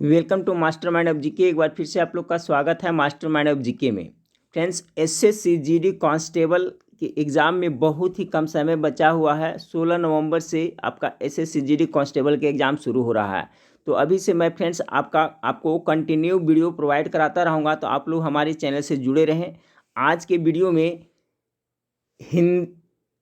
Welcome to master mind of GK. एक बार फिर से आप लोग का स्वागत है मास्टर माइंड ऑफ जीके में। फ्रेंड्स, एसएससी जीडी कांस्टेबल के एग्ज़ाम में बहुत ही कम समय बचा हुआ है। 16 नवंबर से आपका एसएससी जीडी कांस्टेबल के एग्ज़ाम शुरू हो रहा है। तो अभी से मैं फ्रेंड्स आपको कंटिन्यू वीडियो प्रोवाइड कराता रहूँगा, तो आप लोग हमारे चैनल से जुड़े रहें। आज के वीडियो में हिंद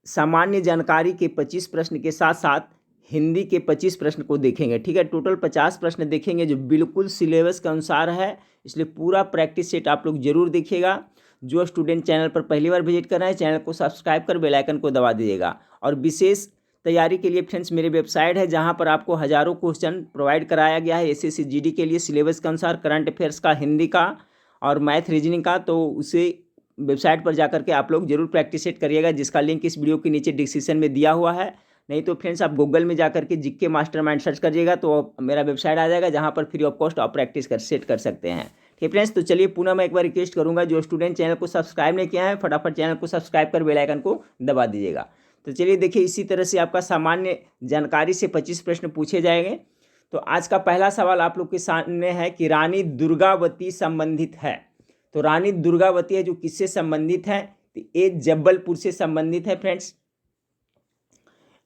सामान्य जानकारी के 25 प्रश्न के साथ साथ हिंदी के 25 प्रश्न को देखेंगे। ठीक है, टोटल 50 प्रश्न देखेंगे जो बिल्कुल सिलेबस के अनुसार है, इसलिए पूरा प्रैक्टिस सेट आप लोग जरूर देखिएगा। जो स्टूडेंट चैनल पर पहली बार विजिट कर रहे हैं, चैनल को सब्सक्राइब कर बेल आइकन को दबा दीजिएगा। और विशेष तैयारी के लिए फ्रेंड्स मेरे वेबसाइट है, जहां पर आपको हज़ारों क्वेश्चन प्रोवाइड कराया गया है एसएससी जीडी के लिए सिलेबस के अनुसार, करंट अफेयर्स का, हिंदी का और मैथ रीजनिंग का। तो उसे वेबसाइट पर जाकर के आप लोग जरूर प्रैक्टिस सेट करिएगा, जिसका लिंक इस वीडियो के नीचे डिस्क्रिप्शन में दिया हुआ है। नहीं तो फ्रेंड्स आप गूगल में जाकर के जीके मास्टरमाइंड सर्च करिएगा तो मेरा वेबसाइट आ जाएगा, जहां पर फ्री ऑफ कॉस्ट आप प्रैक्टिस सेट कर सकते हैं। ठीक फ्रेंड्स, तो चलिए पुनः मैं एक बार रिक्वेस्ट करूंगा, जो स्टूडेंट चैनल को सब्सक्राइब नहीं किया है फटाफट चैनल को सब्सक्राइब कर बेल आइकन को दबा दीजिएगा। तो चलिए देखिए, इसी तरह से आपका सामान्य जानकारी से 25 प्रश्न पूछे जाएंगे। तो आज का पहला सवाल आप लोग के सामने है कि रानी दुर्गावती संबंधित है। तो रानी दुर्गावती है जो किससे संबंधित है? तो ये जबलपुर से संबंधित है फ्रेंड्स।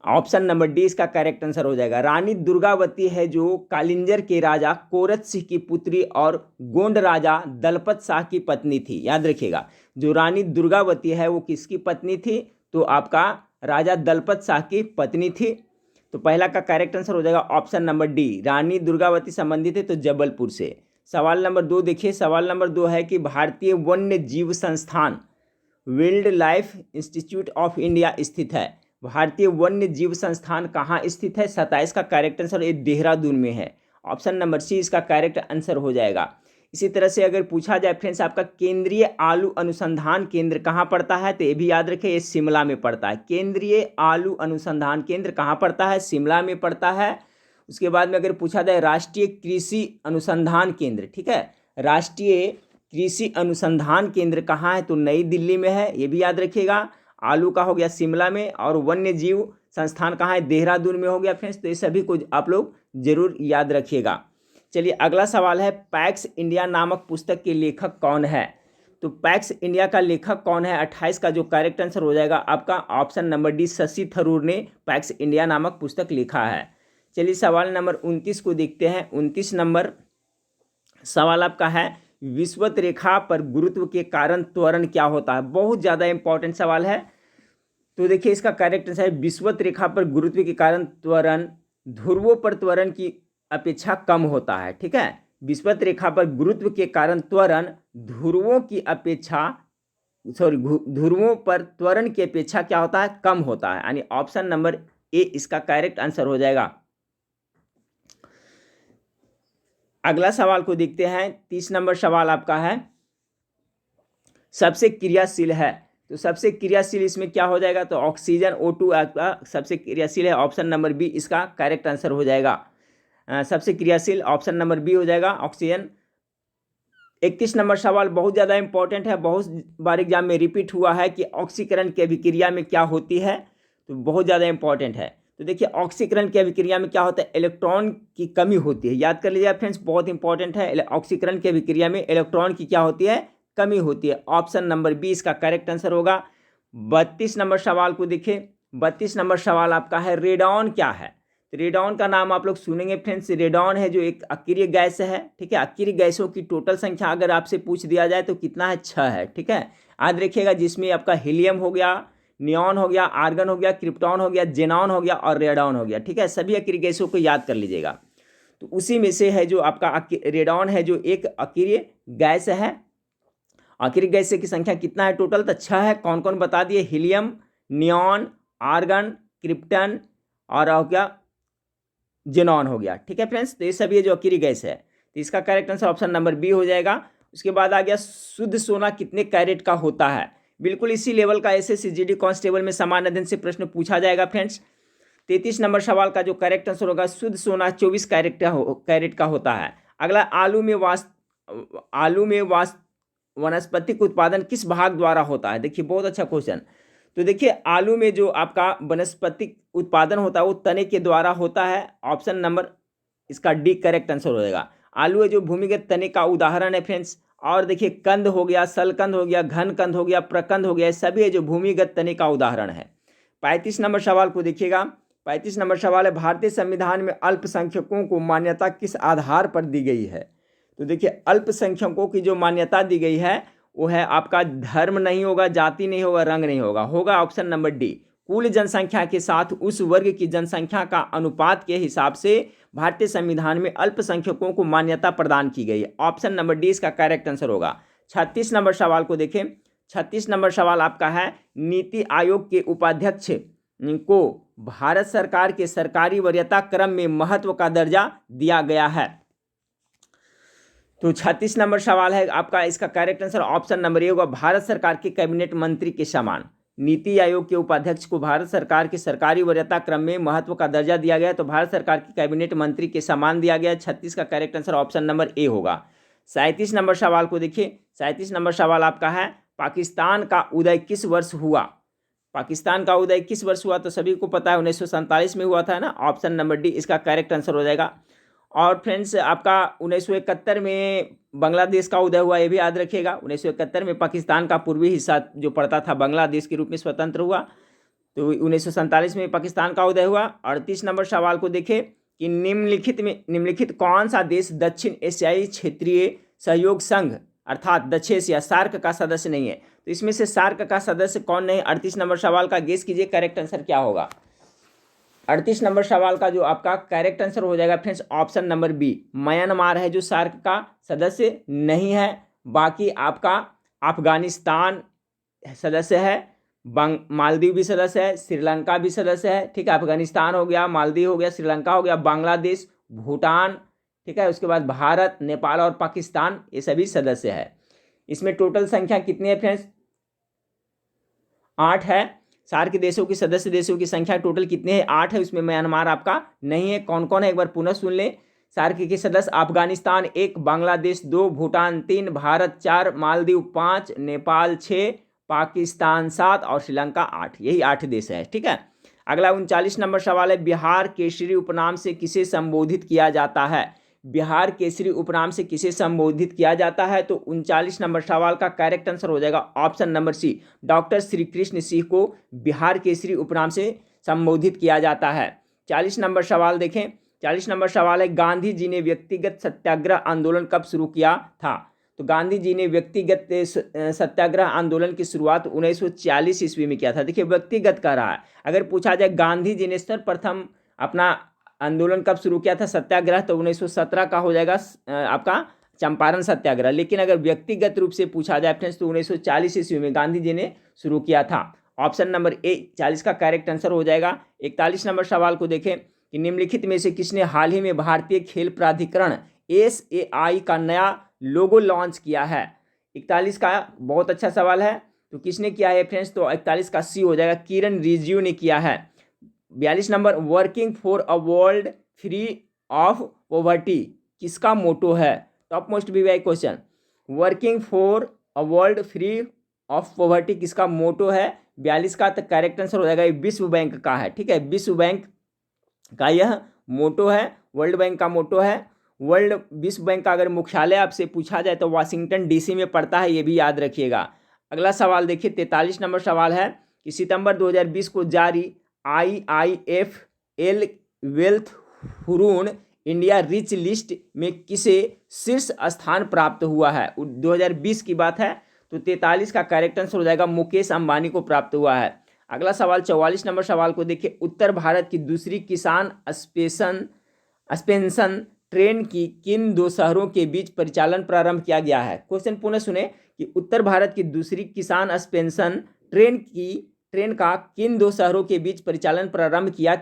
ऑप्शन नंबर डी इसका करेक्ट आंसर हो जाएगा। रानी दुर्गावती है जो कालिंजर के राजा कोरत सिंह की पुत्री और गोंड राजा दलपत शाह की पत्नी थी। याद रखिएगा, जो रानी दुर्गावती है वो किसकी पत्नी थी? तो आपका राजा दलपत शाह की पत्नी थी। तो पहला का करेक्ट आंसर हो जाएगा option number D, Rani Durgavati संबंधित है तो जबलपुर से। सवाल नंबर 2 देखिए, सवाल नंबर 2 है कि भारतीय वन्य जीव संस्थान wild life institute of India स्थित है। भारतीय वन्य जीव संस्थान कहाँ स्थित है? 27 का करेक्ट आंसर ये देहरादून में है। ऑप्शन नंबर सी इसका करेक्ट आंसर हो जाएगा। इसी तरह से अगर पूछा जाए फ्रेंड्स, आपका केंद्रीय आलू अनुसंधान केंद्र कहाँ पड़ता है? तो ये भी याद रखें, ये शिमला में पड़ता है। केंद्रीय आलू अनुसंधान केंद्र कहाँ पड़ता है? शिमला में पड़ता है। उसके बाद में अगर पूछा जाए राष्ट्रीय कृषि अनुसंधान केंद्र, ठीक है, राष्ट्रीय कृषि अनुसंधान केंद्र कहाँ है? तो नई दिल्ली में है, ये भी याद रखिएगा। आलू का हो गया शिमला में, और वन्य जीव संस्थान कहाँ है? देहरादून में हो गया फ्रेंड्स। तो ये सभी को आप लोग जरूर याद रखिएगा। चलिए अगला सवाल है, पैक्स इंडिया नामक पुस्तक के लेखक कौन है? तो पैक्स इंडिया का लेखक कौन है? 28 का जो करेक्ट आंसर हो जाएगा आपका option number D, Shashi Tharoor ने पैक्स इंडिया नामक पुस्तक लिखा है। चलिए सवाल नंबर 29 को देखते हैं। 29 नंबर सवाल आपका है, विषुवत रेखा पर गुरुत्व के कारण त्वरण क्या होता है? बहुत ज़्यादा इंपॉर्टेंट सवाल है। तो देखिए इसका करेक्ट आंसर है, विषुवत रेखा पर गुरुत्व के कारण त्वरण ध्रुवों पर त्वरण की अपेक्षा कम होता है। ठीक है, विषुवत रेखा पर गुरुत्व के कारण त्वरण ध्रुवों की अपेक्षा ध्रुवों पर त्वरण की अपेक्षा क्या होता है? कम होता है। यानी ऑप्शन नंबर ए इसका करेक्ट आंसर हो जाएगा। अगला सवाल को देखते हैं। 30 नंबर सवाल आपका है, सबसे क्रियाशील है। तो सबसे क्रियाशील इसमें क्या हो जाएगा? तो ऑक्सीजन O2 आपका सबसे क्रियाशील है। ऑप्शन नंबर बी इसका करेक्ट आंसर हो जाएगा। सबसे क्रियाशील ऑप्शन नंबर बी हो जाएगा, ऑक्सीजन। 31 नंबर सवाल बहुत ज़्यादा इंपॉर्टेंट है, बहुत बार एग्जाम में रिपीट हुआ है कि ऑक्सीकरण की अभिक्रिया में क्या होती है, तो बहुत ज़्यादा इंपॉर्टेंट है। तो देखिए ऑक्सीकरण की अभिक्रिया में क्या होता है? इलेक्ट्रॉन की कमी होती है। याद कर लीजिए फ्रेंड्स, बहुत इंपॉर्टेंट है। ऑक्सीकरण की अभिक्रिया में इलेक्ट्रॉन की क्या होती है? कमी होती है। ऑप्शन नंबर बी इसका करेक्ट आंसर होगा। 32 नंबर सवाल को देखिए। 32 नंबर सवाल आपका है, रेडॉन क्या है? तो रेडॉन का नाम आप लोग सुनेंगे फ्रेंड्स। रेडॉन है जो एक अक्रिय गैस है। ठीक है, अक्रिय गैसों की टोटल संख्या अगर आपसे पूछ दिया जाए तो कितना है? 6 है। ठीक है, याद रखिएगा, जिसमें आपका हीलियम हो गया, नियॉन हो गया, आर्गन हो गया, क्रिप्टॉन हो गया, जेनॉन हो गया और रेडॉन हो गया। ठीक है, सभी अक्रिय गैसों को याद कर लीजिएगा। तो उसी में से है जो आपका रेडॉन है, जो एक अक्रिय गैस है। अक्रिय गैस की संख्या कितना है टोटल? तो 6 है। कौन कौन बता दिए? हीलियम, नियॉन, आर्गन, क्रिप्टन और हो गया जेनॉन हो गया। ठीक है फ्रेंड्स, तो ये सभी जो अक्रिय गैस है, तो इसका correct answer option number B हो जाएगा। उसके बाद आ गया, शुद्ध सोना कितने कैरेट का होता है? बिल्कुल इसी लेवल का एसएससी जीडी कांस्टेबल में सामान्य अध्ययन से प्रश्न पूछा जाएगा फ्रेंड्स। 33 नंबर सवाल का जो करेक्ट आंसर होगा, शुद्ध सोना 24 कैरेट का होता है। अगला, आलू में वनस्पतिक उत्पादन किस भाग द्वारा होता है? देखिए बहुत अच्छा क्वेश्चन। तो देखिए आलू में जो आपका वनस्पतिक उत्पादन होता है वो तने के द्वारा होता है। ऑप्शन नंबर इसका डी करेक्ट आंसर हो जाएगा। आलू है जो भूमिगत तने का उदाहरण है फ्रेंड्स। और देखिए कंद हो गया, सलकंद हो गया, घन कंद हो गया, प्रकंद हो गया, सभी है जो भूमिगत तने का उदाहरण है। 35 नंबर सवाल को देखिएगा। 35 नंबर सवाल है, भारतीय संविधान में अल्पसंख्यकों को मान्यता किस आधार पर दी गई है? तो देखिए अल्पसंख्यकों की जो मान्यता दी गई है वो है आपका धर्म नहीं होगा, जाति नहीं होगा, रंग नहीं होगा, होगा ऑप्शन नंबर डी, कुल जनसंख्या के साथ उस वर्ग की जनसंख्या का अनुपात के हिसाब से भारतीय संविधान में अल्पसंख्यकों को मान्यता प्रदान की गई है। ऑप्शन नंबर डी इसका करेक्ट आंसर होगा। 36 नंबर सवाल को देखें। 36 नंबर सवाल आपका है, नीति आयोग के उपाध्यक्ष को भारत सरकार के सरकारी वरीयता क्रम में महत्व का दर्जा दिया गया है। तो 36 नंबर सवाल है आपका, इसका correct answer option number A होगा, भारत सरकार के कैबिनेट मंत्री के समान। नीति आयोग के उपाध्यक्ष को भारत सरकार के सरकारी वरीयता क्रम में महत्व का दर्जा दिया गया, तो भारत सरकार के कैबिनेट मंत्री के समान दिया गया। 36 का correct answer option number A होगा। 37 नंबर सवाल को देखिए। 37 नंबर सवाल आपका है, पाकिस्तान का उदय किस वर्ष हुआ? पाकिस्तान का उदय किस वर्ष हुआ? तो सभी को पता है 1947 में हुआ था ना। ऑप्शन नंबर डी इसका करेक्ट आंसर हो जाएगा। और फ्रेंड्स आपका 1971 में बांग्लादेश का उदय हुआ, ये भी याद रखिएगा। 1971 में पाकिस्तान का पूर्वी हिस्सा जो पड़ता था बांग्लादेश के रूप में स्वतंत्र हुआ। तो 1947 में पाकिस्तान का उदय हुआ। 38 नंबर सवाल को देखें कि निम्नलिखित कौन सा देश दक्षिण एशियाई क्षेत्रीय सहयोग संघ अर्थात दक्षिण एशिया सार्क का सदस्य नहीं है? तो इसमें से सार्क का सदस्य कौन नहीं? 38 नंबर सवाल का गेस कीजिए, करेक्ट आंसर क्या होगा? 38 नंबर सवाल का जो आपका करेक्ट आंसर हो जाएगा friends option number B, Myanmar है जो सार्क का सदस्य नहीं है। बाकी आपका अफगानिस्तान सदस्य है, मालदीव भी सदस्य है, श्रीलंका भी सदस्य है। ठीक है, अफगानिस्तान हो गया, मालदीव हो गया, श्रीलंका हो गया, बांग्लादेश, भूटान, ठीक है, उसके बाद भारत, नेपाल और पाकिस्तान, ये सभी सदस्य है। इसमें टोटल संख्या कितनी है फ्रेंड्स? 8 है। सार्क देशों की सदस्य देशों की संख्या टोटल कितनी है? 8 है। उसमें म्यांमार आपका नहीं है। कौन कौन है एक बार पुनः सुन ले। सार्क के सदस्य अफगानिस्तान 1, बांग्लादेश 2, भूटान 3, भारत 4, मालदीव 5, नेपाल 6, पाकिस्तान 7 और श्रीलंका 8। यही 8 देश है। ठीक है, अगला 39 नंबर सवाल है, बिहार केसरी उपनाम से किसे संबोधित किया जाता है? बिहार केसरी उपनाम से किसे संबोधित किया जाता है? तो 39 नंबर सवाल का करेक्ट आंसर हो जाएगा option number C, doctor Shri Krishna Singh को बिहार केसरी उपनाम से संबोधित किया जाता है। 40 नंबर सवाल देखें। 40 नंबर सवाल है, गांधी जी ने व्यक्तिगत सत्याग्रह आंदोलन कब शुरू किया था? तो गांधी जी ने व्यक्तिगत सत्याग्रह आंदोलन की शुरुआत 1940 ईस्वी में किया था। देखिए व्यक्तिगत कह रहा है, अगर पूछा जाए गांधी जी ने सर्वप्रथम अपना आंदोलन कब शुरू किया था सत्याग्रह, तो 1917 का हो जाएगा आपका चंपारण सत्याग्रह। लेकिन अगर व्यक्तिगत रूप से पूछा जाए फ्रेंड्स तो 1940 ईस्वी में गांधी जी ने शुरू किया था। ऑप्शन नंबर ए 40 का करेक्ट आंसर हो जाएगा। 41 नंबर सवाल को देखें कि निम्नलिखित में से किसने हाल ही में भारतीय खेल प्राधिकरण SAI का नया लोगो लॉन्च किया है? 41 का बहुत अच्छा सवाल है। तो किसने किया है फ्रेंड्स? तो 41 का सी हो जाएगा, किरण रिजिजू ने किया है। 42 number, working for a world free of poverty किसका मोटो है? Top most VI question, working for a world free of poverty किसका मोटो है? 42 का तो करेक्ट आंसर हो जाएगा, विश्व बैंक का है। ठीक है, विश्व बैंक का यह मोटो है, वर्ल्ड बैंक का मोटो है। विश्व बैंक का अगर मुख्यालय आपसे पूछा जाए तो वाशिंगटन DC में पड़ता है, ये भी याद रखिएगा। अगला सवाल देखिए, 43 नंबर सवाल है कि सितंबर 2020 को जारी IIFL wealth Hurun India rich list में किसे शीर्ष स्थान प्राप्त हुआ है? 2020 की बात है, तो 43 का करेक्ट आंसर हो जाएगा, मुकेश अंबानी को प्राप्त हुआ है। अगला सवाल 44 नंबर सवाल को देखिए, उत्तर भारत की दूसरी किसान स्पेंशन ट्रेन की किन 2 शहरों के बीच परिचालन प्रारंभ किया गया है? क्वेश्चन पुनः सुने कि उत्तर भारत की दूसरी किसान स्पेंशन ट्रेन का किन 2 शहरों के बीच परिचालन प्रारंभ किया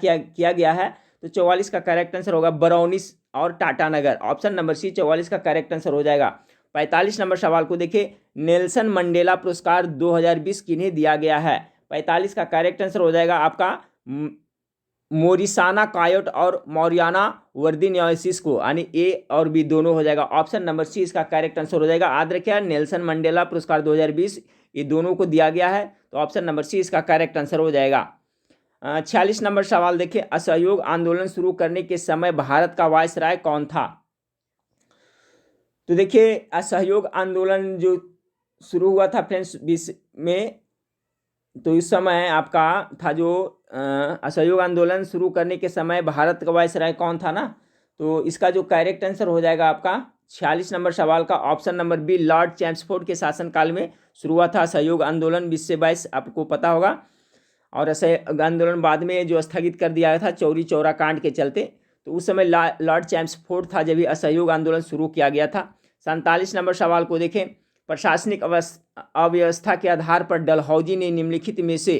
गया है? तो 44 का करेक्ट आंसर होगा बरौनी और टाटानगर। ऑप्शन नंबर सी 44 का करेक्ट आंसर हो जाएगा। 45 नंबर सवाल को देखिए, नेल्सन मंडेला पुरस्कार 2020 किन्हें दिया गया है? 45 का करेक्ट आंसर हो जाएगा आपका मोरिसाना कायोट और मौरियाना वर्दिनियोसिस को, यानी ए और बी दोनों हो जाएगा। ऑप्शन नंबर सी इसका करेक्ट आंसर हो जाएगा। याद रखिए नेल्सन मंडेला पुरस्कार 2020 ये दोनों को दिया गया है, तो ऑप्शन नंबर सी इसका करेक्ट आंसर हो जाएगा। 46 नंबर सवाल देखिए, असहयोग आंदोलन शुरू करने के समय भारत का वायसराय कौन था? तो देखिए असहयोग आंदोलन जो शुरू हुआ था फ्रेंड्स 20 में, तो इस समय आपका था जो असहयोग आंदोलन शुरू करने के समय भारत का वायसराय कौन था ना, तो इसका जो करेक्ट आंसर हो जाएगा आपका 46 नंबर सवाल का option number B, Lord Chelmsford के शासनकाल में शुरू हुआ था असहयोग आंदोलन 20 से 22, आपको पता होगा। और असहयोग आंदोलन बाद में जो स्थगित कर दिया गया था चौरी चौरा कांड के चलते, तो उस समय लॉर्ड चैम्सफोर्ड था जब भी असहयोग आंदोलन शुरू किया गया था। 47 नंबर सवाल को देखें, प्रशासनिक अव्यवस्था के आधार पर डलहौजी ने निम्नलिखित में से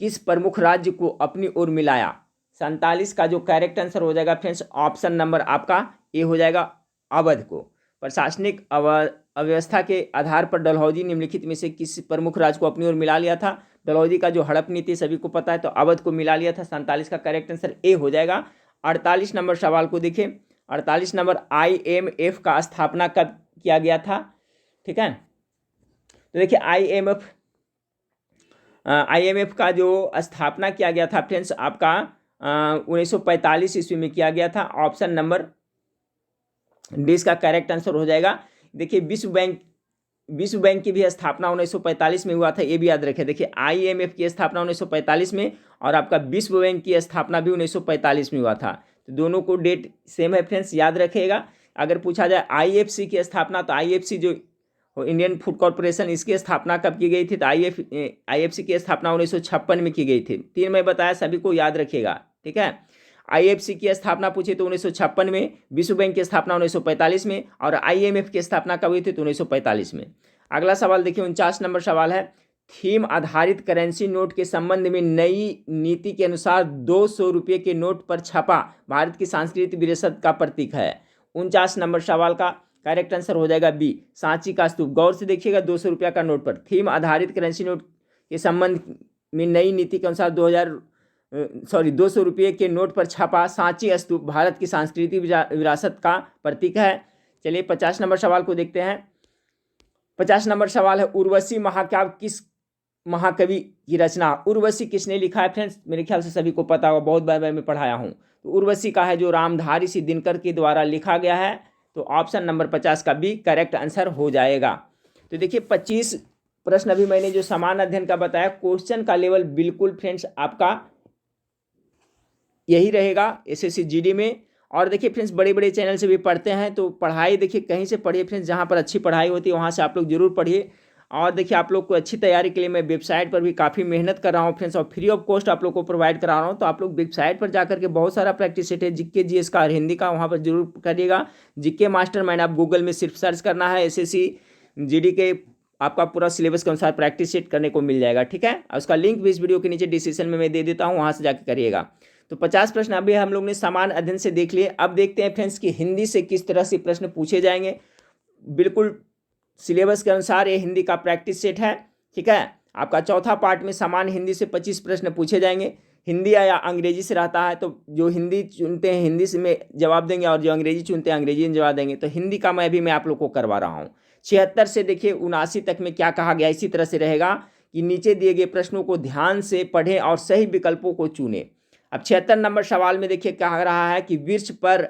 किस प्रमुख राज्य को अपनी ओर मिलाया। 47 का जो करेक्ट आंसर हो जाएगा फ्रेंड्स ऑप्शन नंबर आपका ए हो जाएगा, अवध को। प्रशासनिक अव्यवस्था के आधार पर डलहौजी निम्नलिखित में से किस प्रमुख राज्य को अपनी ओर मिला लिया था। डलहौजी का जो हड़प नीति सभी को पता है, तो अवध को मिला लिया था। 47 का करेक्ट आंसर ए हो जाएगा। 48 नंबर सवाल को देखिए, 48 नंबर IMF का स्थापना कब किया गया था, ठीक है। तो देखिए IMF का जो स्थापना किया गया था फ्रेंड्स आपका 1945 ईस्वी में किया गया था। ऑप्शन नंबर डी इसका करेक्ट आंसर हो जाएगा। देखिए विश्व बैंक की भी स्थापना 1945 में हुआ था, ये भी याद रखें। देखिए IMF की स्थापना 1945 में और आपका विश्व बैंक की स्थापना भी 1945 में हुआ था, तो दोनों को डेट सेम है फ्रेंड्स, याद रखिएगा। अगर पूछा जाए IFC की स्थापना, तो IFC जो इंडियन फूड कॉर्पोरेशन, इसकी स्थापना कब की गई थी, तो IFC की स्थापना 1956 में की गई थी। 3 मैं बताया, सभी को याद रखिएगा, ठीक है। IFC की स्थापना पूछे तो 1956 में, विश्व बैंक की स्थापना 1945 में और IMF की स्थापना कब हुई थी, तो 1945 में। अगला सवाल देखिए 49 नंबर सवाल है, थीम आधारित करेंसी नोट के संबंध में नई नीति के अनुसार 200 रुपये के नोट पर छपा भारत की सांस्कृतिक विरासत का प्रतीक है। 49 नंबर सवाल का करेक्ट आंसर हो जाएगा बी, सांची का स्तूप। गौर से देखिएगा, 200 रुपया का नोट पर थीम आधारित करेंसी नोट के संबंध में नई नीति के अनुसार 200 रुपये के नोट पर छपा सांची स्तूप भारत की सांस्कृतिक विरासत का प्रतीक है। चलिए 50 नंबर सवाल को देखते हैं। 50 नंबर सवाल है, उर्वशी महाकाव्य किस महाकवि की रचना। उर्वशी किसने लिखा है फ्रेंड्स, मेरे ख्याल से सभी को पता होगा, बहुत बार मैं पढ़ाया हूँ। तो उर्वशी का है जो रामधारी सिंह दिनकर के द्वारा लिखा गया है, तो ऑप्शन नंबर 50 का भी करेक्ट आंसर हो जाएगा। तो देखिए 25 प्रश्न अभी मैंने जो समान अध्ययन का बताया, क्वेश्चन का लेवल बिल्कुल फ्रेंड्स आपका यही रहेगा SSC GD में। और देखिए फ्रेंड्स बड़े बड़े चैनल से भी पढ़ते हैं, तो पढ़ाई देखिए कहीं से पढ़िए फ्रेंड्स, जहाँ पर अच्छी पढ़ाई होती है वहाँ से आप लोग जरूर पढ़िए। और देखिए आप लोग को अच्छी तैयारी के लिए मैं वेबसाइट पर भी काफ़ी मेहनत कर रहा हूँ फ्रेंड्स, और फ्री ऑफ कॉस्ट आप लोग को प्रोवाइड करा रहा हूँ। तो आप लोग वेबसाइट पर जाकर के बहुत सारा प्रैक्टिस सेट है, GK GS का और हिंदी का, वहाँ पर जरूर करिएगा। GK मास्टरमाइंड आप गूगल में सिर्फ सर्च करना है, SSC GD के आपका पूरा सिलेबस के अनुसार प्रैक्टिस सेट करने को मिल जाएगा, ठीक है। और उसका लिंक भी इस वीडियो के नीचे डिस्क्रिप्शन में मैं दे देता हूँ, वहाँ से जाकर करिएगा। तो 50 प्रश्न अभी हम लोग ने समान अध्ययन से देख लिए। अब देखते हैं फ्रेंड्स कि हिंदी से किस तरह से प्रश्न पूछे जाएंगे। बिल्कुल सिलेबस के अनुसार ये हिंदी का प्रैक्टिस सेट है, ठीक है। आपका चौथा पार्ट में समान हिंदी से 25 प्रश्न पूछे जाएंगे। हिंदी या अंग्रेजी से रहता है, तो जो हिंदी चुनते हैं हिंदी से में जवाब देंगे, और जो अंग्रेजी चुनते हैं अंग्रेजी में जवाब देंगे। तो हिंदी का मैं आप लोग को करवा रहा हूँ। 76 से देखिए 79 तक में क्या कहा गया, इसी तरह से रहेगा कि नीचे दिए गए प्रश्नों को ध्यान से पढ़ें और सही विकल्पों को चुनें। अब 76 नंबर सवाल में देखिए कहा रहा है कि वृक्ष पर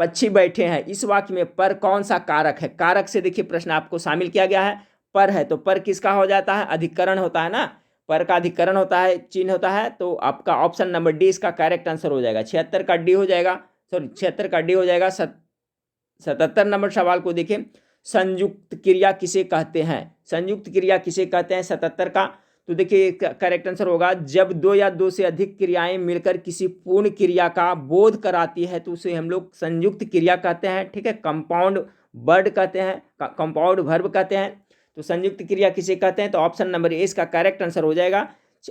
पक्षी बैठे हैं, इस वाक्य में पर कौन सा कारक है। कारक से देखिए प्रश्न आपको शामिल किया गया है, पर है, तो पर किसका हो जाता है, अधिकरण होता है ना, पर का अधिकरण होता है, चिन्ह होता है। तो आपका ऑप्शन नंबर डी इसका करेक्ट आंसर हो जाएगा। 76 का डी हो जाएगा, सॉरी 76 का डी हो जाएगा। 77 नंबर सवाल को देखें, संयुक्त क्रिया किसे कहते हैं। संयुक्त क्रिया किसे कहते हैं 77 का, तो देखिए करेक्ट आंसर होगा, जब दो या दो से अधिक क्रियाएं मिलकर किसी पूर्ण क्रिया का बोध कराती है तो उसे हम लोग संयुक्त क्रिया कहते हैं, ठीक है। कंपाउंड वर्ड कहते हैं, कंपाउंड वर्ब कहते हैं। तो संयुक्त क्रिया किसे कहते हैं, तो ऑप्शन नंबर ए इसका करेक्ट आंसर हो जाएगा।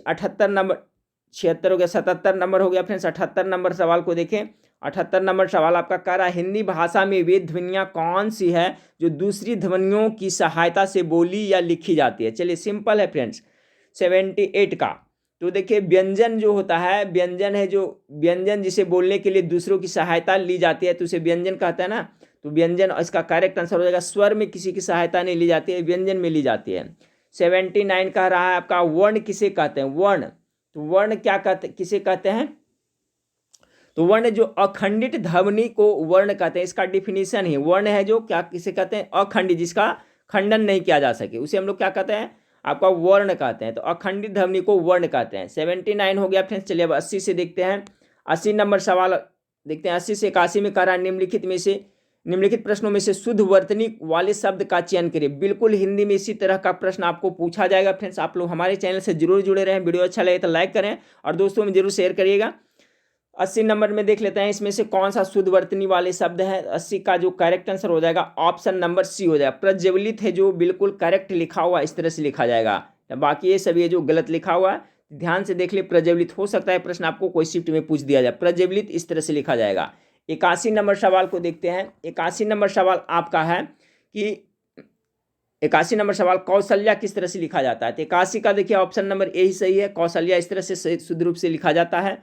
78 नंबर 76 हो गया, 77 नंबर हो गया फ्रेंड्स। 78 नंबर सवाल को देखें। 78 नंबर सवाल आपका कह रहा है, हिंदी भाषा में वे ध्वनियाँ कौन सी है जो दूसरी ध्वनियों की सहायता से बोली या लिखी जाती है। चलिए सिंपल है फ्रेंड्स। 78 का, तो देखिए व्यंजन जो होता है, व्यंजन है जो व्यंजन जिसे बोलने के लिए दूसरों की सहायता ली जाती है, तो उसे व्यंजन कहता है ना। तो व्यंजन, इसका करेक्ट आंसर हो जाएगा, स्वर में किसी की सहायता नहीं ली जाती है, व्यंजन में ली जाती है। 79 कह रहा है आपका, वर्ण किसे कहते हैं। वर्ण, तो वर्ण क्या कहते, किसे कहते हैं, तो वर्ण जो अखंडित ध्वनि को वर्ण कहते हैं, इसका डिफिनीशन ही वर्ण है जो क्या किसे कहते हैं, अखंडित, जिसका खंडन नहीं किया जा सके, उसे हम लोग क्या कहते हैं, आपका वर्ण कहते हैं। तो अखंडित ध्वनि को वर्ण कहते हैं। 79 हो गया फ्रेंड्स। चलिए अब 80 से देखते हैं। 80 नंबर सवाल देखते हैं। 80 से 81 में कह रहा है निम्नलिखित प्रश्नों में से शुद्ध वर्तनी वाले शब्द का चयन करिए। बिल्कुल हिंदी में इसी तरह का प्रश्न आपको पूछा जाएगा फ्रेंड्स। आप लोग हमारे चैनल से जरूर जुड़े रहें। वीडियो अच्छा लगे तो लाइक करें और दोस्तों में जरूर शेयर करिएगा। 80 नंबर में देख लेते हैं इसमें से कौन सा शुद्ध वर्तनी वाले शब्द है। 80 का जो करेक्ट आंसर हो जाएगा ऑप्शन नंबर सी हो जाएगा। प्रज्वलित है जो बिल्कुल करेक्ट लिखा हुआ, इस तरह से लिखा जाएगा। बाकी ये सभी जो गलत लिखा हुआ है ध्यान से देख ले। प्रज्वलित हो सकता है प्रश्न आपको कोई शिफ्ट में पूछ दिया जाए। प्रज्वलित इस तरह से लिखा जाएगा। 81 नंबर सवाल को देखते हैं। 81 नंबर सवाल आपका है कि 81 नंबर सवाल कौशल्या किस तरह से लिखा जाता है। तो 81 का देखिए ऑप्शन नंबर ए ही सही है। कौशल्या इस तरह से शुद्ध रूप से लिखा जाता है।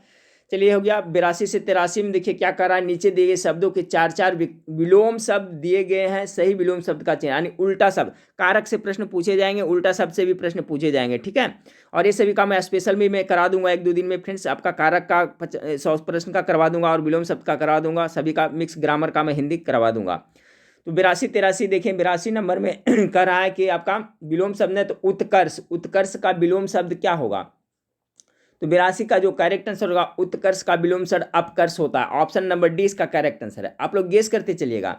चलिए हो गया। 82 से 83 में देखिए क्या कर रहा है, नीचे दिए गए शब्दों के 4 विलोम शब्द दिए गए हैं। सही विलोम शब्द का चयन, यानी उल्टा शब्द, कारक से प्रश्न पूछे जाएंगे, उल्टा शब्द से भी प्रश्न पूछे जाएंगे, ठीक है। और ये सभी का मैं स्पेशल में मैं करा दूंगा 1-2 दिन में फ्रेंड्स। आपका कारक का 100 प्रश्न का करवा दूंगा और विलोम शब्द का करवा दूंगा। सभी का मिक्स ग्रामर का मैं हिंदी करवा दूंगा। तो 82-83 देखें। 82 नंबर में कह रहा है कि आपका विलोम शब्द है तो उत्कर्ष। उत्कर्ष का विलोम शब्द क्या होगा। तो 82 का जो करेक्ट आंसर होगा उत्कर्ष का विलोम शब्द अपकर्ष होता है। ऑप्शन नंबर डी इसका करेक्ट आंसर है। आप लोग गेस करते चलिएगा।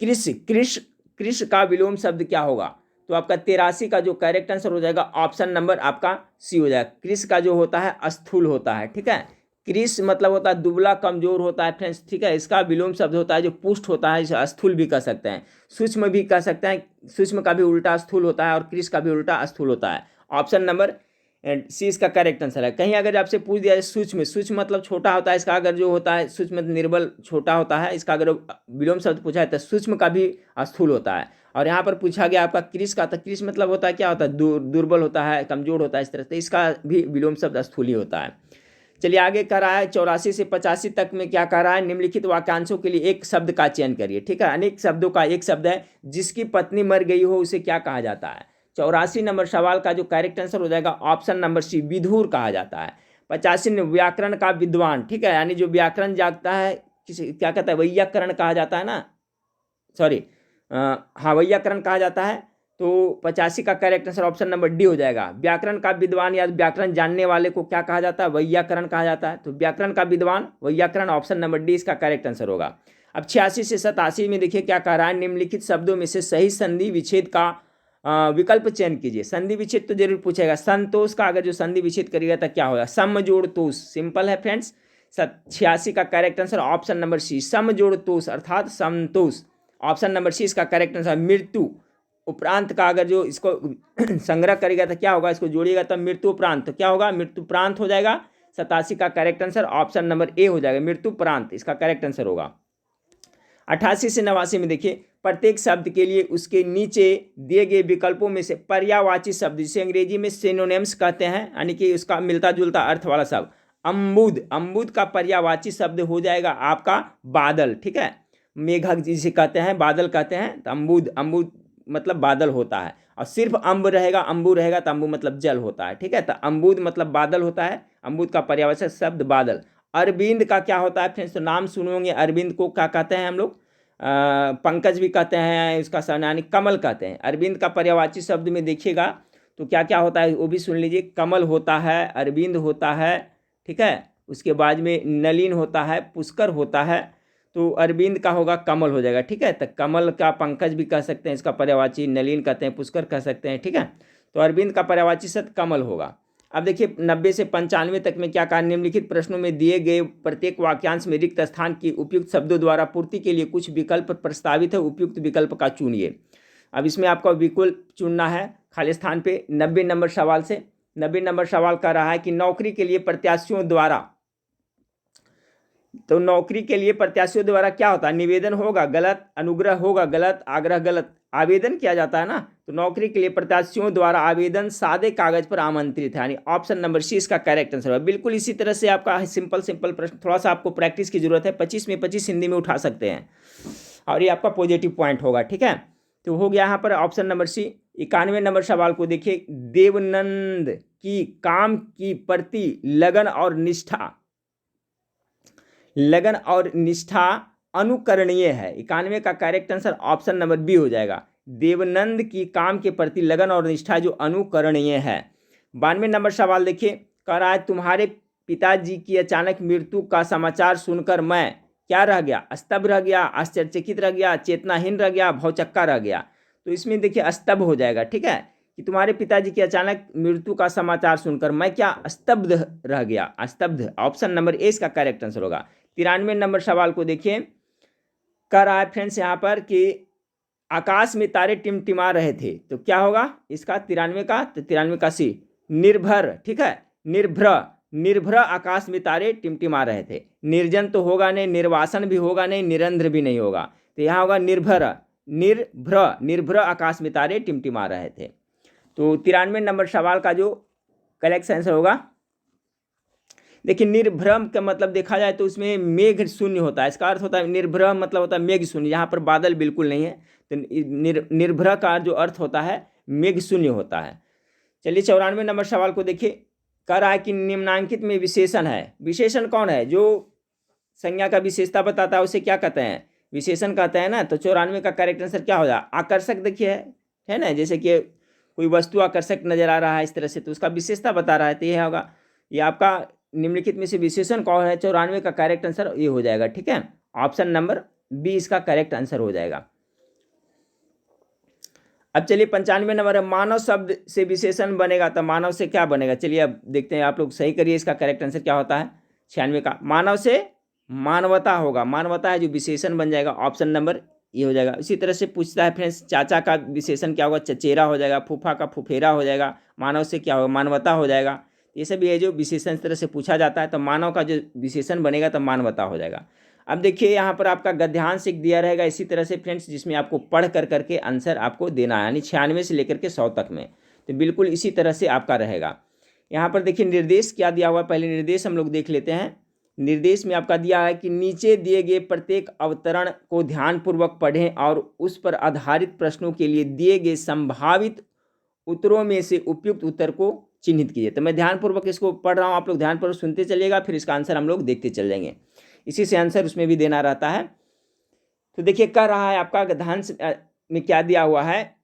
कृष का विलोम शब्द क्या होगा। तो आपका 83 का जो करेक्ट आंसर हो जाएगा ऑप्शन नंबर आपका सी हो जाएगा। कृष का जो होता है स्थूल होता है, ठीक है। कृष मतलब होता है दुबला कमजोर होता है फ्रेंड्स, ठीक है। इसका विलोम शब्द होता है जो पुष्ट होता है, इसे स्थूल भी कह सकते हैं, सूक्ष्म भी कह सकते हैं। सूक्ष्म का भी उल्टा स्थूल होता है और कृष का भी उल्टा स्थूल होता है। ऑप्शन नंबर सी इसका करेक्ट आंसर है। कहीं अगर आपसे पूछ दिया जाए सूक्ष्म मतलब छोटा होता है, इसका अगर जो होता है सूक्ष्म निर्बल छोटा होता है, इसका अगर विलोम शब्द पूछा है तो सूक्ष्म का भी स्थूल होता है। और यहाँ पर पूछा गया आपका कृष का, तो कृष मतलब होता है क्या होता है, दुर्बल होता है, कमजोर होता है, इस तरह से इसका भी विलोम शब्द स्थूल ही होता है। चलिए आगे कर रहा है 84 से 85 तक में क्या कर रहा है, निम्नलिखित वाक्यांशों के लिए एक शब्द का चयन करिए, ठीक है। अनेक शब्दों का एक शब्द है। जिसकी पत्नी मर गई हो उसे क्या कहा जाता है। 84 नंबर सवाल का जो करेक्ट आंसर हो जाएगा ऑप्शन नंबर सी विधुर कहा जाता है। 85 में व्याकरण का विद्वान, ठीक है, यानी जो व्याकरण जानता है किसी क्या कहता है, वैयाकरण कहा जाता है ना, सॉरी हाँ वैयाकरण कहा जाता है। तो 85 का correct answer option number D हो जाएगा। व्याकरण का विद्वान या व्याकरण जानने वाले को क्या कहा जाता है, वैयाकरण कहा जाता है। तो व्याकरण का विद्वान वैयाकरण, ऑप्शन नंबर डी इसका करेक्ट आंसर होगा। अब 86 से 87 में देखिए क्या कह रहा है, निम्नलिखित शब्दों में से सही संधि विच्छेद का विकल्प चयन कीजिए। संधि विच्छेद तो जरूर पूछेगा। संतोष का अगर जो संधि विच्छेद करिएगा तो क्या होगा, सम जोड़ तोष। सिंपल है फ्रेंड्स। 86 का correct answer option number C सम जोड़ तोष अर्थात संतोष। ऑप्शन नंबर सी इसका करेक्ट आंसर। मृत्यु उपरांत का अगर जो इसको संग्रह करेगा तो क्या होगा, इसको जोड़िएगा तो मृत्यु उपरांत, तो क्या होगा, मृत्यु प्रांत हो जाएगा। 87 का correct answer option number A हो जाएगा, मृत्यु प्रांत इसका करेक्ट आंसर होगा। 88 से 89 में देखिए प्रत्येक शब्द के लिए उसके नीचे दिए गए विकल्पों में से पर्यायवाची शब्द, जिसे अंग्रेजी में सिनोनिम्स कहते हैं, यानी कि उसका मिलता जुलता अर्थ वाला शब्द। अम्बुद, अम्बुद का पर्यायवाची शब्द हो जाएगा आपका बादल, ठीक है। मेघक जिसे कहते हैं, बादल कहते हैं, तो अम्बुद, अम्बुद मतलब बादल होता है। और सिर्फ अम्ब रहेगा, अम्बु रहेगा तो अम्बु मतलब जल होता है, ठीक है। तो अम्बुद मतलब बादल होता है। अम्बुद का पर्यायवाची शब्द बादल। अरविंद का क्या होता है फ्रेंड्स, तो नाम सुनोगे अरविंद को क्या कहते हैं हम लोग, पंकज भी कहते हैं, उसका यानी कमल कहते हैं। अरविंद का पर्यायवाची शब्द में देखिएगा तो क्या क्या होता है वो भी सुन लीजिए। कमल होता है, अरविंद होता है, ठीक है। उसके बाद में नलिन होता है, पुष्कर होता है। तो अरविंद का होगा कमल हो जाएगा, ठीक है। तो कमल का पंकज भी कह सकते हैं, इसका पर्यायवाची नलिन कहते हैं, पुष्कर कह सकते हैं, ठीक है। तो अरविंद का पर्यायवाची शब्द कमल होगा। अब देखिए 90 से 95 तक में क्या कहा, निम्नलिखित प्रश्नों में दिए गए प्रत्येक वाक्यांश में रिक्त स्थान की उपयुक्त शब्दों द्वारा पूर्ति के लिए कुछ विकल्प प्रस्तावित है, उपयुक्त विकल्प का चुनिए। अब इसमें आपका विकल्प चुनना है खाली स्थान पे। 90 नंबर सवाल से 90 नंबर सवाल कर रहा है कि नौकरी के लिए प्रत्याशियों द्वारा, तो नौकरी के लिए प्रत्याशियों द्वारा क्या होता है, निवेदन होगा गलत, अनुग्रह होगा गलत, आग्रह गलत, आवेदन किया जाता है ना। तो नौकरी के लिए प्रत्याशियों द्वारा आवेदन सादे कागज पर आमंत्रित है, यानी ऑप्शन नंबर सी इसका करेक्ट आंसर है। बिल्कुल इसी तरह से आपका सिंपल प्रश्न, थोड़ा सा आपको प्रैक्टिस की जरूरत है। 25 में 25 हिंदी में उठा सकते हैं और ये आपका पॉजिटिव पॉइंट होगा, ठीक है। तो हो गया यहाँ पर ऑप्शन नंबर सी। 91 नंबर सवाल को देखिए, देवनंद की काम की प्रति लगन और निष्ठा, लगन और निष्ठा अनुकरणीय है। 91 का correct answer option number B हो जाएगा। देवनंद की काम के प्रति लगन और निष्ठा जो अनुकरणीय है। 92 नंबर सवाल देखिए, कह रहा है तुम्हारे पिताजी की अचानक मृत्यु का समाचार सुनकर मैं क्या रह गया, स्तब्ध रह गया, आश्चर्यचकित रह गया, चेतनाहीन रह गया, भौचक्का रह गया। तो इसमें देखिए स्तब्ध हो जाएगा, ठीक है, कि तुम्हारे पिताजी की अचानक मृत्यु का समाचार सुनकर मैं क्या स्तब्ध रह गया, स्तब्ध। ऑप्शन नंबर ए इसका करेक्ट आंसर होगा। 93 नंबर सवाल को देखिए, कह रहा है फ्रेंड्स यहाँ पर कि आकाश में तारे टिमटिमा रहे थे, तो क्या होगा इसका 93 का, तो 93 का सी, निर्भर, ठीक है, निर्भर आकाश में तारे टिमटिमा रहे थे। निर्जन तो होगा नहीं, निर्वासन भी होगा नहीं, निरंध्र भी नहीं होगा, तो यहाँ होगा निर्भर आकाश में तारे टिमटिमा रहे थे। तो 93 नंबर सवाल का जो करेक्ट आंसर होगा, देखिए निर्भ्रम का मतलब देखा जाए तो उसमें मेघ शून्य होता है, इसका अर्थ होता है निर्भ्रम मतलब होता है मेघ शून्य, यहाँ पर बादल बिल्कुल नहीं है, तो निर्भ्र का जो अर्थ होता है मेघ शून्य होता है। चलिए 94 नंबर सवाल को देखिए, कह रहा है कि निम्नांकित में विशेषण है, विशेषण कौन है, जो संज्ञा का विशेषता बताता है उसे क्या कहते हैं, विशेषण कहते हैं ना। तो 94 का करेक्ट आंसर क्या होगा, आकर्षक। देखिए है ना, जैसे कि कोई वस्तु आकर्षक नजर आ रहा है इस तरह से, तो उसका विशेषता बता रहा है, तो ये होगा, ये आपका निम्नलिखित में से विशेषण कौन है, 94 का करेक्ट आंसर ये हो जाएगा, ठीक है, ऑप्शन नंबर बी इसका करेक्ट आंसर हो जाएगा। अब चलिए 95 नंबर है, मानव शब्द से विशेषण बनेगा, तो मानव से क्या बनेगा, चलिए अब देखते हैं, आप लोग सही करिए, इसका करेक्ट आंसर क्या होता है 96 का, मानव से मानवता होगा, मानवता है जो विशेषण बन जाएगा, ऑप्शन नंबर ये हो जाएगा। इसी तरह से पूछता है फ्रेंड्स, चाचा का विशेषण क्या होगा, चचेरा हो जाएगा, फूफा का फुफेरा हो जाएगा, मानव से क्या होगा, मानवता हो जाएगा। ये सब ये जो विशेषण इस तरह से पूछा जाता है, तो मानव का जो विशेषण बनेगा तो मानवता हो जाएगा। अब देखिए यहाँ पर आपका गद्यांश एक दिया रहेगा इसी तरह से फ्रेंड्स, जिसमें आपको पढ़ कर करके आंसर आपको देना है, यानी 96 से लेकर के 100 तक में, तो बिल्कुल इसी तरह से आपका रहेगा। यहाँ पर देखिए निर्देश क्या दिया हुआ है, पहले निर्देश हम लोग देख लेते हैं। निर्देश में आपका दिया है कि नीचे दिए गए प्रत्येक अवतरण को ध्यानपूर्वक पढ़ें और उस पर आधारित प्रश्नों के लिए दिए गए संभावित उत्तरों में से उपयुक्त उत्तर को चिन्हित कीजिए। तो मैं ध्यानपूर्वक इसको पढ़ रहा हूँ, आप लोग ध्यानपूर्वक सुनते चलिएगा, फिर इसका आंसर हम लोग देखते चल जाएंगे, इसी से आंसर उसमें भी देना रहता है। तो देखिए कह रहा है आपका गद्यांश में क्या दिया हुआ है,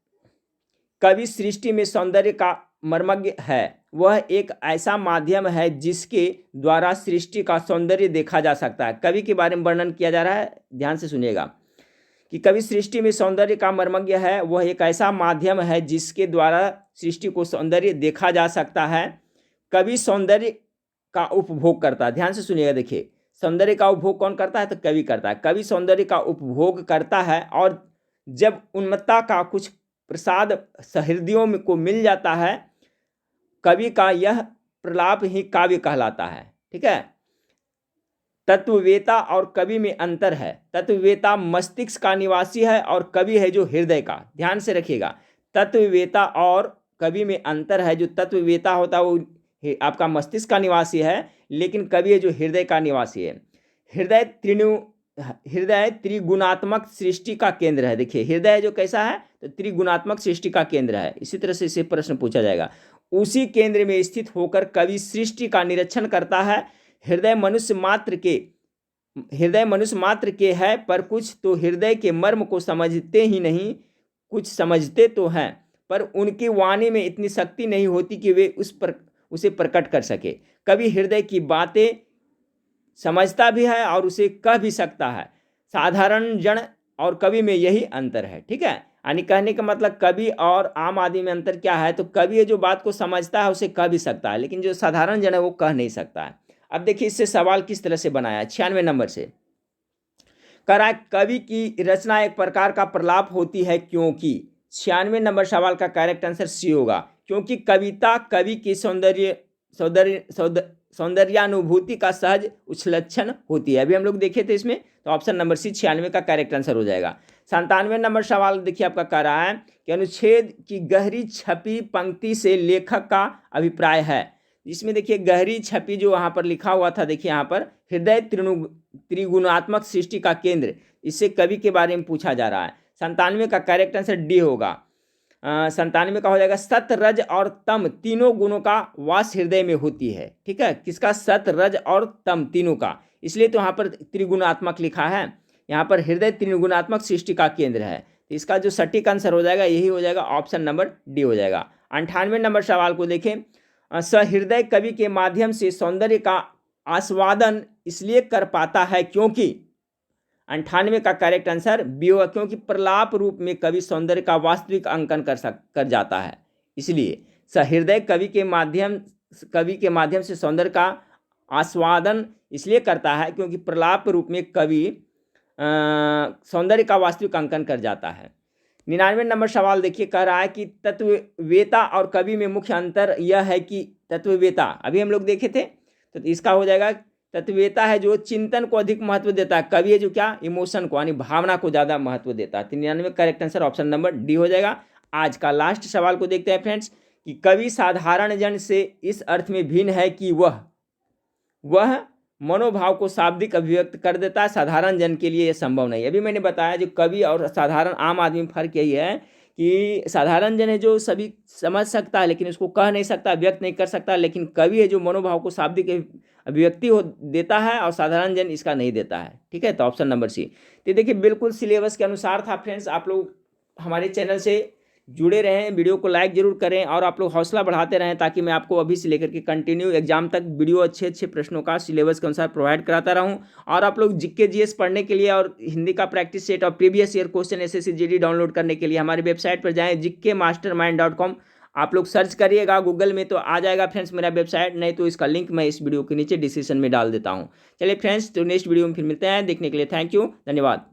कवि सृष्टि में सौंदर्य का मर्मज्ञ है, वह एक ऐसा माध्यम है जिसके द्वारा सृष्टि का सौंदर्य देखा जा सकता है। कवि के बारे में वर्णन किया जा रहा है, ध्यान से सुनिएगा, कि कवि सृष्टि में सौंदर्य का मर्मज्ञ है, वह एक ऐसा माध्यम है जिसके द्वारा सृष्टि को सौंदर्य देखा जा सकता है। कवि सौंदर्य का उपभोग करता है, ध्यान से सुनिएगा, देखिए सौंदर्य का उपभोग कौन करता है, तो कवि करता है, कवि सौंदर्य का उपभोग करता है, और जब उन्मत्ता का कुछ प्रसाद सहृदयों में को मिल जाता है, कवि का यह प्रलाप ही काव्य कहलाता है, ठीक है। तत्ववेता और कवि में अंतर है, तत्ववेता मस्तिष्क का निवासी है और कवि है जो हृदय का, ध्यान से रखिएगा, तत्ववेता और कवि में अंतर है, जो तत्ववेता होता है वो आपका मस्तिष्क का निवासी है, लेकिन कवि है जो हृदय का निवासी है। हृदय त्रिगुणात्मक सृष्टि का केंद्र है, देखिए हृदय जो कैसा है, तो त्रिगुणात्मक सृष्टि का केंद्र है, इसी तरह से इसे प्रश्न पूछा जाएगा। उसी केंद्र में स्थित होकर कवि सृष्टि का निरीक्षण करता है। हृदय मनुष्य मात्र के है, पर कुछ तो हृदय के मर्म को समझते ही नहीं, कुछ समझते तो हैं, पर उनकी वाणी में इतनी शक्ति नहीं होती कि वे उसे प्रकट कर सके। कवि हृदय की बातें समझता भी है और उसे कह भी सकता है। साधारण जन और कवि में यही अंतर है, ठीक है, यानी कहने का मतलब कवि और आम आदमी में अंतर क्या है, तो कवि जो बात को समझता है उसे कह भी सकता है, लेकिन जो साधारण जन है वो कह नहीं सकता है। अब देखिए इससे सवाल किस तरह से बनाया, 96 नंबर से कह रहा है कवि की रचना एक प्रकार का प्रलाप होती है, क्योंकि 96 नंबर सवाल का करेक्ट आंसर सी होगा, क्योंकि कविता कवि की सौंदर्यानुभूति का सहज उच्छलक्षण होती है। अभी हम लोग देखे थे इसमें, तो ऑप्शन नंबर सी 96 का करेक्ट आंसर हो जाएगा। 97 नंबर सवाल देखिए आपका कह रहा है कि अनुच्छेद की गहरी छपी पंक्ति से लेखक का अभिप्राय है। इसमें देखिए गहरी छपी जो वहाँ पर लिखा हुआ था, देखिए यहाँ पर हृदय त्रिगुणात्मक सृष्टि का केंद्र, इससे कवि के बारे में पूछा जा रहा है। 97 का करेक्ट आंसर डी होगा। 97 का हो जाएगा सत रज और तम तीनों गुणों का वास हृदय में होती है, ठीक है, किसका, सत रज और तम तीनों का, इसलिए तो यहाँ पर त्रिगुणात्मक लिखा है। यहाँ पर हृदय त्रिगुणात्मक सृष्टि का केंद्र है। तो इसका जो सटीक आंसर हो जाएगा यही हो जाएगा, ऑप्शन नंबर डी हो जाएगा। 98 नंबर सवाल को देखें। सहृदय कवि के माध्यम से सौंदर्य का आस्वादन इसलिए कर पाता है क्योंकि 98 का करेक्ट आंसर बी होगा, क्योंकि प्रलाप रूप में कवि सौंदर्य का वास्तविक अंकन कर जाता है। इसलिए सहृदय कवि के माध्यम से सौंदर्य का आस्वादन इसलिए करता है क्योंकि प्रलाप रूप में कवि सौंदर्य का वास्तविक अंकन कर जाता है। 99 नंबर सवाल देखिए, कह रहा है कि तत्ववेता और कवि में मुख्य अंतर यह है कि तत्ववेता अभी हम लोग देखे थे, तो इसका हो जाएगा तत्ववेता है जो चिंतन को अधिक महत्व देता है, कवि है जो क्या इमोशन को यानी भावना को ज़्यादा महत्व देता है। 99 correct answer option number D हो जाएगा। आज का लास्ट सवाल को देखते हैं फ्रेंड्स कि कवि साधारण जन से इस अर्थ में भिन्न है कि वह मनोभाव को शाब्दिक अभिव्यक्त कर देता है, साधारण जन के लिए यह संभव नहीं। अभी मैंने बताया जो कवि और साधारण आम आदमी में फर्क यही है कि साधारण जन है जो सभी समझ सकता है लेकिन उसको कह नहीं सकता, व्यक्त नहीं कर सकता, लेकिन कवि है जो मनोभाव को शाब्दिक अभिव्यक्ति हो देता है और साधारण जन इसका नहीं देता है। ठीक है, तो ऑप्शन नंबर सी। तो देखिए बिल्कुल सिलेबस के अनुसार था फ्रेंड्स। आप लोग हमारे चैनल से जुड़े रहें, वीडियो को लाइक जरूर करें और आप लोग हौसला बढ़ाते रहें ताकि मैं आपको अभी से लेकर के कंटिन्यू एग्जाम तक वीडियो अच्छे प्रश्नों का सिलेबस के अनुसार प्रोवाइड कराता रहूं। और आप लोग जीके जीएस पढ़ने के लिए और हिंदी का प्रैक्टिस सेट और previous year question SSC GD download करने के लिए हमारी वेबसाइट पर जाएँ, gkmastermind.com। आप लोग सर्च करिएगा गूगल में तो आ जाएगा फ्रेंड्स मेरा वेबसाइट, नहीं तो इसका लिंक मैं इस वीडियो के नीचे डिस्क्रिप्शन में डाल देता हूँ। चलिए फ्रेंड्स, तो नेक्स्ट वीडियो में फिर मिलते हैं। देखने के लिए थैंक यू, धन्यवाद।